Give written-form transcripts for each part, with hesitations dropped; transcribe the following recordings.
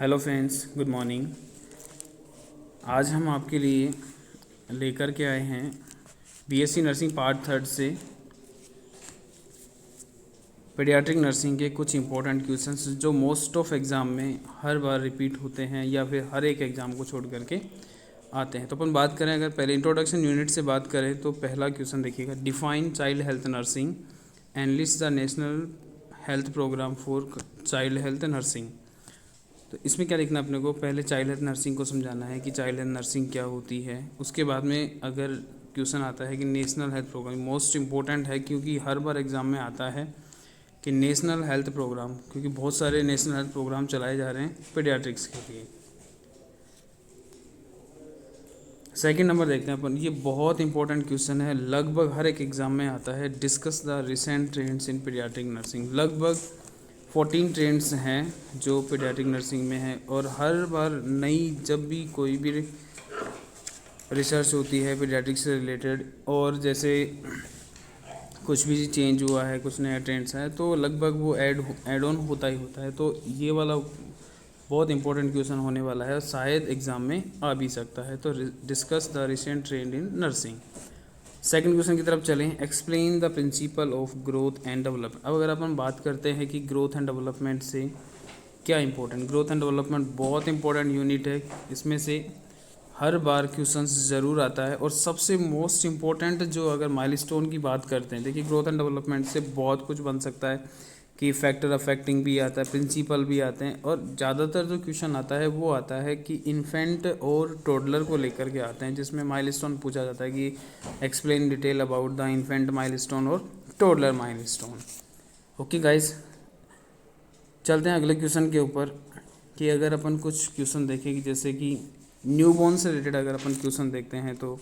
Hello friends, good morning. आज हम आपके लिए लेकर के आए हैं बीएससी नर्सिंग पार्ट थर्ड से पीडियाट्रिक नर्सिंग के कुछ इंपॉर्टेंट क्वेश्चंस जो मोस्ट ऑफ एग्ज़ाम में हर बार रिपीट होते हैं या फिर हर एक एग्ज़ाम को छोड़ करके आते हैं। तो अपन बात करें, अगर पहले इंट्रोडक्शन यूनिट से बात करें तो पहला क्वेश्चन देखिएगा, define child health nursing and list the national health programme for child health nursing. तो इसमें क्या लिखना है अपने को, पहले चाइल्ड हेल्थ नर्सिंग को समझाना है कि चाइल्ड हेल्थ नर्सिंग क्या होती है। उसके बाद में अगर क्वेश्चन आता है कि national health programme, most important है क्योंकि हर बार एग्ज़ाम में आता है कि नेशनल हेल्थ प्रोग्राम, क्योंकि बहुत सारे नेशनल हेल्थ प्रोग्राम चलाए जा रहे हैं पीडियाट्रिक्स के लिए। सेकंड नंबर देखते हैं अपन, ये बहुत इंपॉर्टेंट क्वेश्चन है, लगभग हर एक एग्ज़ाम में आता है। Discuss the recent trends in paediatric nursing. लगभग 14 ट्रेंड्स हैं जो पीडियाट्रिक नर्सिंग में हैं और हर बार नई जब भी कोई भी रिसर्च होती है पीडियाट्रिक से रिलेटेड और जैसे कुछ भी चेंज हुआ है, कुछ नया ट्रेंड्स है, तो लगभग वो ऐड ऑन होता ही होता है। तो ये वाला बहुत इंपॉर्टेंट क्वेश्चन होने वाला है, शायद एग्ज़ाम में आ भी सकता है। तो discuss the recent trend in nursing. Second question की तरफ चलें, explain the principle of growth and development. अब अगर अपन बात करते हैं कि ग्रोथ एंड डेवलपमेंट से क्या इंपॉर्टेंट, ग्रोथ एंड डेवलपमेंट बहुत इंपॉर्टेंट यूनिट है, इसमें से हर बार क्वेश्चंस ज़रूर आता है। और सबसे मोस्ट इम्पोर्टेंट जो अगर माइलस्टोन की बात करते हैं, देखिए ग्रोथ एंड डेवलपमेंट से बहुत कुछ बन सकता है कि फैक्टर अफेक्टिंग भी आता है, प्रिंसिपल भी आते हैं, और ज़्यादातर जो क्वेश्चन आता है वो आता है कि इन्फेंट और टोडलर को लेकर के आते हैं, जिसमें माइलस्टोन पूछा जाता है कि explain detail about the infant milestone और टोडलर माइलस्टोन। ओके गाइस, चलते हैं अगले क्वेश्चन के ऊपर कि अगर अपन कुछ क्वेश्चन देखें कि जैसे कि न्यूबॉर्न से रिलेटेड अगर अपन क्वेश्चन देखते हैं तो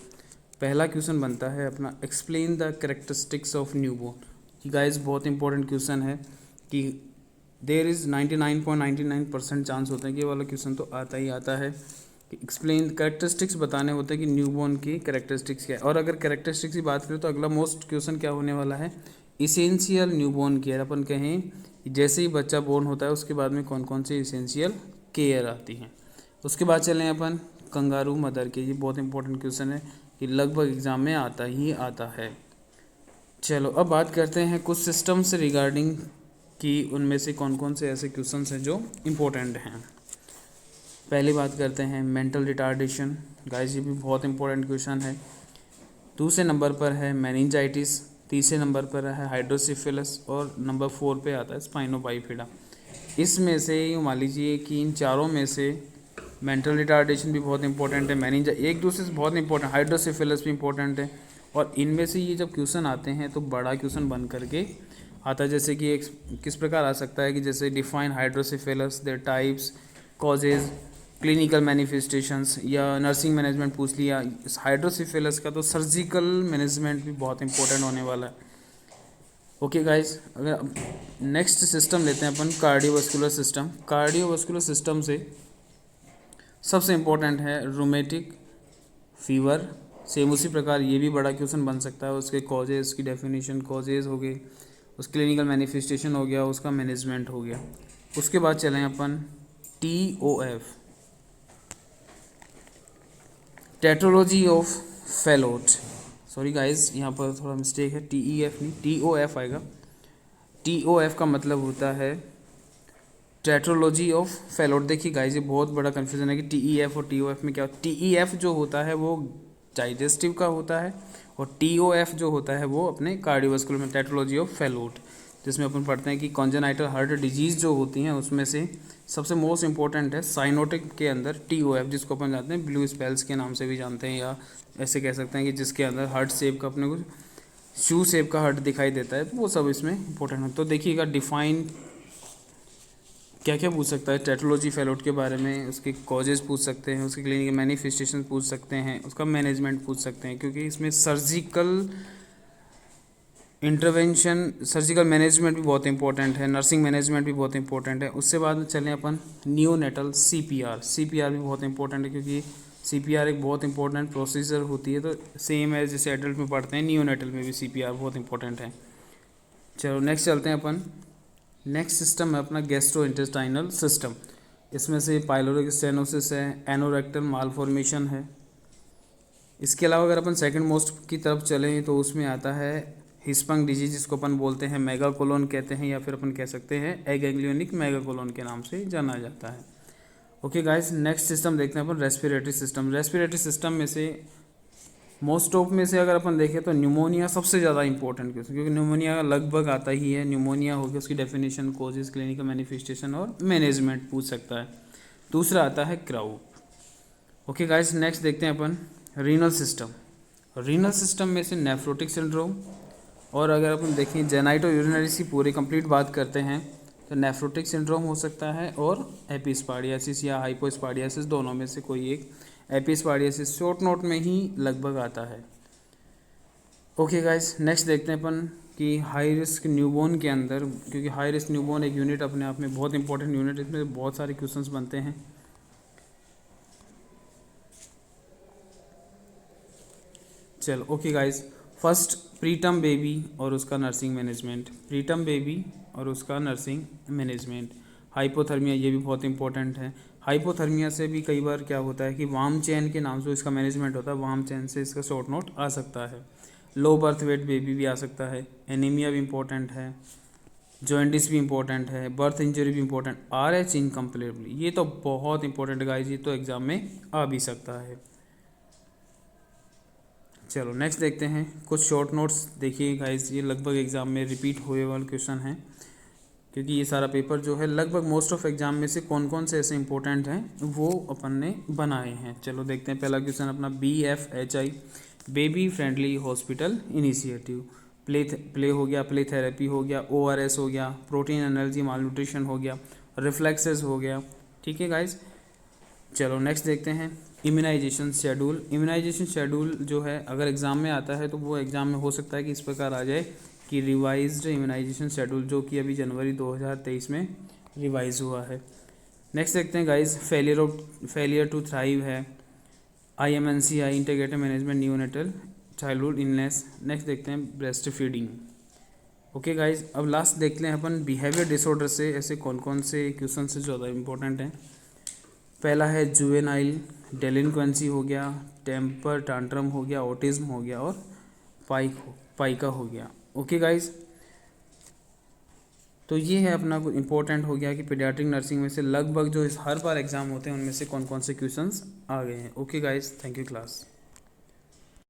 पहला क्वेश्चन बनता है अपना, explain the characteristics of newborn. ये गाइस बहुत इंपॉर्टेंट क्वेश्चन है कि देयर इज़ 99.99% चांस होता है कि ये वाला क्वेश्चन तो आता ही आता है कि एक्सप्लेन कैरेक्टरिस्टिक्स बताने होते हैं कि न्यूबॉर्न की कैरेक्टरिस्टिक्स क्या है। और अगर कैरेक्टरिस्टिक्स की बात करें तो अगला मोस्ट क्वेश्चन क्या होने वाला है, इसेंशियल न्यूबॉर्न केयर। अपन कहें जैसे ही बच्चा बोर्न होता है उसके बाद में कौन कौन सी इसेंशियल केयर आती हैं। उसके बाद चलें अपन कंगारू मदर के, ये बहुत इंपॉर्टेंट क्वेश्चन है कि लगभग एग्ज़ाम में आता ही आता है। चलो अब बात करते हैं कुछ सिस्टम से रिगार्डिंग कि उनमें से कौन कौन से ऐसे क्वेश्चन हैं जो इम्पोर्टेंट हैं। पहली बात करते हैं मेंटल रिटार्डेशन। गाइस ये भी बहुत इंपॉर्टेंट क्वेश्चन है। दूसरे नंबर पर है मेनिंजाइटिस, तीसरे नंबर पर है हाइड्रोसिफिलस और नंबर 4 पे आता है स्पाइनोबाइफिडा। इसमें से यूँ मान लीजिए कि इन चारों में से मेंटल रिटार्डेशन भी बहुत इंपॉर्टेंट है, मेनिंजा एक दूसरे से बहुत इंपॉर्टेंट, हाइड्रोसिफिलस भी इंपॉर्टेंट है। और इनमें से ये जब क्वेश्चन आते हैं तो बड़ा क्वेश्चन बन करके आता है, जैसे कि एक किस प्रकार आ सकता है कि जैसे define hydrocephalus, their types, causes, clinical manifestations, या नर्सिंग मैनेजमेंट पूछ लिया। हाइड्रोसिफिलस का तो सर्जिकल मैनेजमेंट भी बहुत इंपॉर्टेंट होने वाला है। ओके गाइस, अगर नेक्स्ट सिस्टम लेते हैं अपन, कार्डियोवास्कुलर सिस्टम। कार्डियोवास्कुलर सिस्टम से सबसे इम्पोर्टेंट है रूमेटिक फीवर। सेम उसी प्रकार ये भी बड़ा क्वेश्चन बन सकता है, उसके कॉजेज़ की डेफिनेशन, कॉजेज़ हो गए, उस क्लिनिकल मैनिफेस्टेशन हो गया, उसका मैनेजमेंट हो गया। उसके बाद चलें अपन TOF, tetralogy of Fallot. Sorry guys, यहाँ पर थोड़ा मिस्टेक है, TEF नहीं TOF आएगा। TOF का मतलब होता है टेट्रोलॉजी ऑफ फेलोट। देखिए गाइस ये बहुत बड़ा कन्फ्यूजन है कि TEF और TOF में क्या होता है। TEF जो होता है वो डाइजेस्टिव का होता है और TOF जो होता है वो अपने कार्डियोवास्कुलर में, टेट्रोलॉजी ऑफ फेलोट, जिसमें अपन पढ़ते हैं कि कॉन्जेनाइटल हार्ट डिजीज़ जो होती हैं उसमें से सबसे मोस्ट इंपॉर्टेंट है साइनोटिक के अंदर TOF, जिसको अपन जानते हैं ब्लू स्पेल्स के नाम से भी जानते हैं, या ऐसे कह सकते हैं कि जिसके अंदर हार्ट शेप का अपने को शू शेप का हार्ट दिखाई देता है, तो वो सब इसमें इंपॉर्टेंट है। तो देखिएगा डिफाइन क्या क्या पूछ सकता है टेट्रोलॉजी फेलोट के बारे में, उसके कॉजेज़ पूछ सकते हैं, उसके क्लिनिकल मैनिफेस्टेशन पूछ सकते हैं, उसका मैनेजमेंट पूछ सकते हैं, क्योंकि इसमें सर्जिकल इंटरवेंशन, सर्जिकल मैनेजमेंट भी बहुत इंपॉर्टेंट है, नर्सिंग मैनेजमेंट भी बहुत इंपॉर्टेंट है। उससे बाद में चलें अपन नियोनेटल CPR भी बहुत इंपॉर्टेंट है, क्योंकि CPR एक बहुत इंपॉर्टेंट प्रोसीजर होती है। तो सेम है जैसे एडल्ट में पढ़ते हैं, नियोनेटल में भी CPR बहुत इंपॉर्टेंट है। चलो नेक्स्ट चलते हैं अपन, नेक्स्ट सिस्टम है अपना गैस्ट्रो इंटेस्टाइनल सिस्टम। इसमें से पाइलोरिक स्टेनोसिस है, एनोरेक्टल मालफॉर्मेशन है। इसके अलावा अगर अपन सेकंड मोस्ट की तरफ चलें तो उसमें आता है हिस्पंग डिजीज, जिसको अपन बोलते हैं मेगाकोलोन कहते हैं, या फिर अपन कह सकते हैं एगेंग्लियोनिक मेगाकोलोन के नाम से जाना जाता है। ओके गाइस, नेक्स्ट सिस्टम देखते हैं अपन रेस्पिरेटरी सिस्टम। रेस्पिरेटरी सिस्टम में से मोस्ट ऑफ में से अगर अपन देखें तो न्यूमोनिया सबसे ज़्यादा इंपॉर्टेंट क्वेश्चन, क्योंकि न्यूमोनिया लगभग आता ही है। न्यूमोनिया हो गया, उसकी डेफिनेशन, कोजेस, क्लिनिकल मैनिफेस्टेशन और मैनेजमेंट पूछ सकता है। दूसरा आता है क्राउड। ओके गाइस, नेक्स्ट देखते हैं अपन रीनल सिस्टम। रीनल सिस्टम में से नेफ्रोटिक सिंड्रोम, और अगर अपन देखें जेनाइटो यूरिनरीज की पूरी कंप्लीट बात करते हैं तो नेफ्रोटिक सिंड्रोम हो सकता है और एपिस्पाडियासिस या हाइपोस्पाडियासिस, दोनों में से कोई एक। एपिस्पाडियासिस शॉर्ट नोट में ही लगभग आता है। ओके गाइस, नेक्स्ट देखते हैं अपन कि हाई रिस्क न्यूबॉर्न के अंदर, क्योंकि हाई रिस्क न्यूबॉर्न एक यूनिट अपने आप में बहुत इंपॉर्टेंट यूनिट, इसमें बहुत सारे क्वेश्चंस बनते हैं। चलो okay guys, first preterm baby और उसका नर्सिंग मैनेजमेंट। प्रीटर्म बेबी और उसका नर्सिंग मैनेजमेंट। हाइपोथर्मिया, ये भी बहुत इंपॉर्टेंट है। हाइपोथर्मिया से भी कई बार क्या होता है कि वार्म चेन के नाम से इसका मैनेजमेंट होता है, वार्म चेन से इसका शॉर्ट नोट आ सकता है। लो बर्थ वेट बेबी भी आ सकता है। एनीमिया भी इंपॉर्टेंट है। जॉइंटिस भी इंपॉर्टेंट है। बर्थ इंजरी भी इंपॉर्टेंट। RH इनकम्प्लीटली, ये तो बहुत इंपॉर्टेंट गाइस, ये तो एग्जाम में आ भी सकता है। चलो नेक्स्ट देखते हैं कुछ शॉर्ट नोट्स। देखिए गाइस, ये लगभग एग्जाम में रिपीट हुए वाले क्वेश्चन हैं, क्योंकि ये सारा पेपर जो है लगभग मोस्ट ऑफ एग्जाम में से कौन कौन से ऐसे इंपॉर्टेंट हैं वो अपन ने बनाए हैं। चलो देखते हैं। पहला क्वेश्चन अपना BFHI, baby friendly hospital initiative. Play हो गया, प्ले थेरेपी हो गया, ORS हो गया, प्रोटीन एनर्जी माल न्यूट्रिशन हो गया, रिफ्लेक्सेस हो गया। ठीक है गाइज, चलो नेक्स्ट देखते हैं इम्यूनाइजेशन शेड्यूल। इम्यूनाइजेशन शेड्यूल जो है अगर एग्ज़ाम में आता है तो वो एग्ज़ाम में हो सकता है कि इस प्रकार आ जाए कि रिवाइज्ड इम्यूनाइजेशन शेड्यूल, जो कि अभी जनवरी 2023 में रिवाइज हुआ है। नेक्स्ट देखते हैं गाइज, फेलियर टू थ्राइव है। IMNCI, integrated management neonatal childhood illness. Next देखते हैं ब्रेस्ट फीडिंग। ओके गाइज, अब लास्ट देखते हैं अपन बिहेवियर डिसऑर्डर से ऐसे कौन कौन से क्वेश्चन से ज़्यादा इंपॉर्टेंट हैं। पहला है जुवेनाइल डेलिंक्वेंसी हो गया, टेम्पर टांट्रम हो गया, ऑटिज्म हो गया और पाइका हो गया। ओके गाइज, तो ये है अपना कुछ इंपॉर्टेंट हो गया कि पीडियाट्रिक नर्सिंग में से लगभग जो हर बार एग्जाम होते हैं उनमें से कौन कौन से क्वेश्चंस आ गए हैं। Okay guys, thank you class.